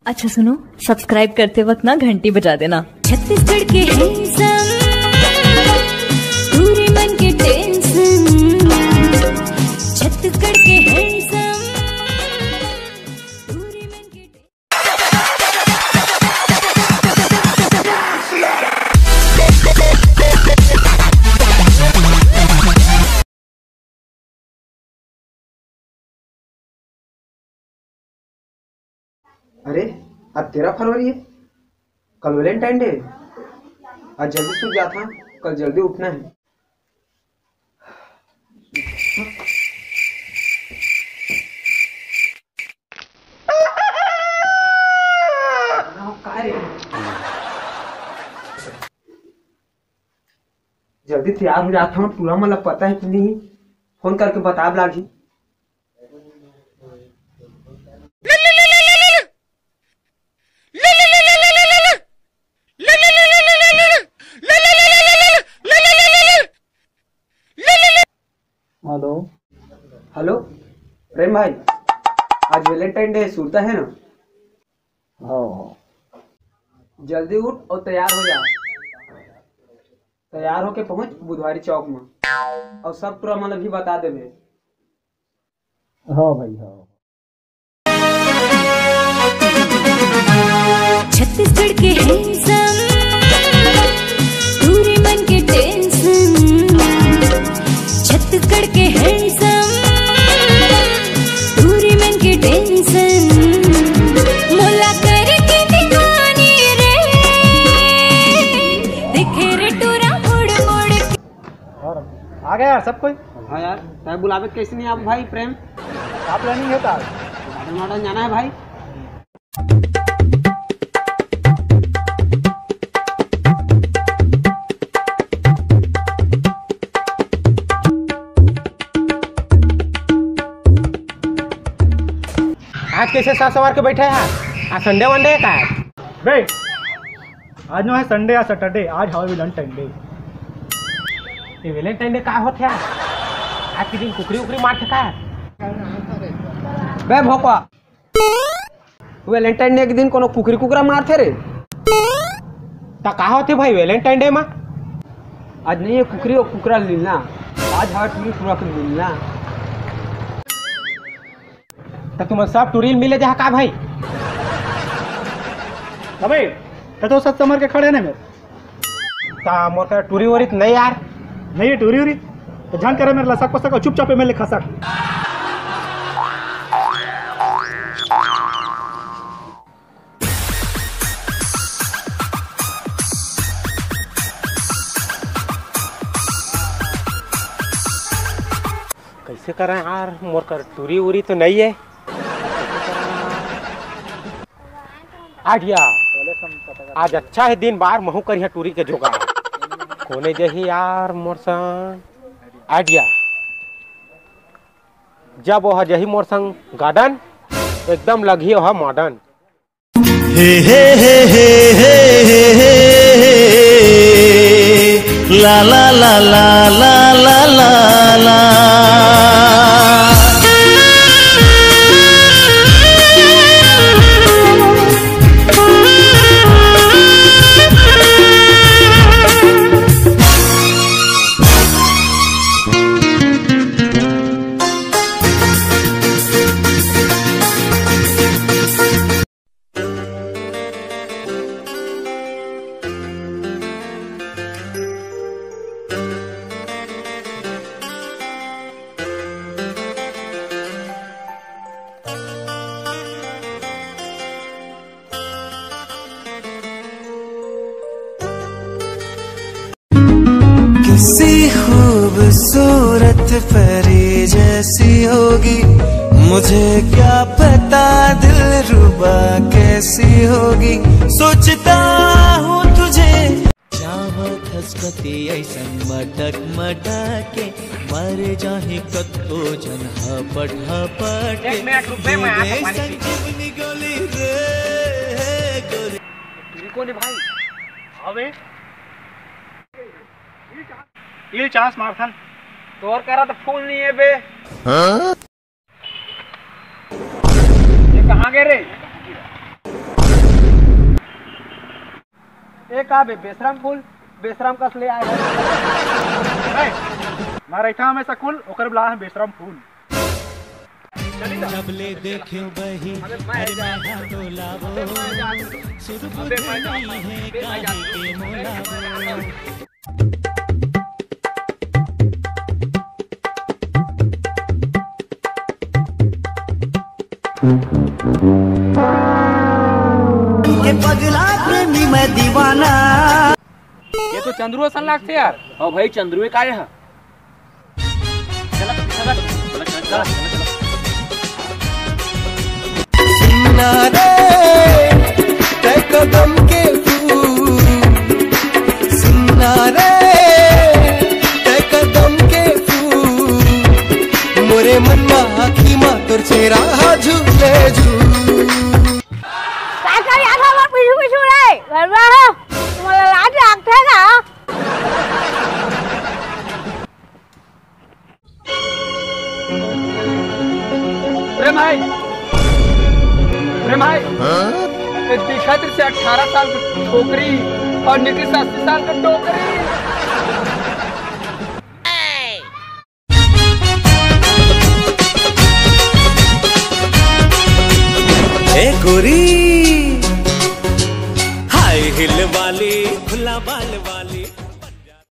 अच्छा सुनो, सब्सक्राइब करते वक्त ना घंटी बजा देना। छत्तीसगढ़ के हैंडसम, पूरे मन के टेंशन। छत्तीसगढ़ के हैंडसम, पूरे मन के अरे अब 13 फरवरी है, कल वैलेंटाइन डे। आज जल्दी सो जा था, कल जल्दी उठना है। जल्दी तैयार हो जाता हूँ, पूरा मतलब पता है कि नहीं, फोन करके बता लागी। हेलो हेलो प्रेम भाई, आज वैलेंटाइन डे सुनता है ना? हाँ, जल्दी उठ और तैयार हो जा। तैयार होके पहुंच बुधवारी चौक में, और सब पूरा मतलब भी बता देवे। हाँ भाई हाँ। छत्तीसगढ़ के हैंडसम, पूरे मन के टेंशन। छत्तीसगढ़ के हैंडसम, पूरे मन के टेंशन। मोला करके दीवानी रे, दिखे रे टूरा मुड़ मुड़ के। और आ गया यार सब कोई? हाँ यार, तय बुलावे कैसे नहीं आप भाई प्रेम? क्या प्लानिंग है तार? गार्डन वार्डन जाना है भाई। आज कैसे सात सवार के बैठे हैं? आज संडे वनडे है का? बे आज नो है संडे या सैटरडे, आज है वैलेंटाइन डे। ये वैलेंटाइन डे का होते है? आज के दिन कुकरी उकरी मारते का? बे भोपा, वैलेंटाइन डे के दिन कोनो कुकरी कुकरा मारते रे? ता का होते भाई वैलेंटाइन डे में? आज नहीं है कुकरी और कुकरा लीला, आज है टूरी पूरा के लीला। तो तुम सब टूरिल मिले जहाँ का भाई? अबे तो सब समर के खड़े ने मेरे। ता मोर का टूरी वोरी नहीं यार। नहीं है टूरी उरी तो जान करे मेरे लसक पसक और चुपचाप मेरे खसक। कैसे करें यार, मोर का टूरी उरी तो नहीं है। आठिया आज अच्छा है दिन बार महू कर यहाँ टूरी के जोगा कोने जही यार मोर संग आइडिया। जब वह जही मोर संग गार्डन एकदम लगी वह मॉडर्न। हे हे हे हे हे हे हे ला ला ला ला ला ला ला ला। किसी खूबसूरत परी जैसी होगी, मुझे क्या पता दिलरुबा कैसी होगी। सोचता हूँ तुझे चाहत हंसकती ऐसन मटक मटक के मर जाही कतो जन हपट हपट के। 1 मिनट रुक बे, मैं आता हूं पानी पी। संजीवनी गोली रे गोली। टूरी कौन है भाई? अबे ये चांस मारथन तोर करा तो फूल नहीं है बे। हाँ? ये कहाँ गए रे? एक आ बेशरम फूल बेशरम कस ले आए ना रैठा हमें सकुल ओकर बुला है बेशरम फूल। जबले देखो बही अरे मैं तो लावो सुध बुद्धि नहीं है काहे के मोलावो। ये पगला प्रेमी मैं दीवाना। ये तो चंद्रू असन लागते यार। हाँ भाई चंद्रू काय है। सुनना रे ते कदम के फूल, सुनना रे ते कदम के फूल, मोरे मन मा आखी मा तोर चेहरा झूले झूल। पीछू रे घर में हो तुम्हारा लाज लागते है का? प्रेम भाई इस दिखाते से 18 साल की छोकरी और नीतीश 80 साल का टोकरी। ए गोरी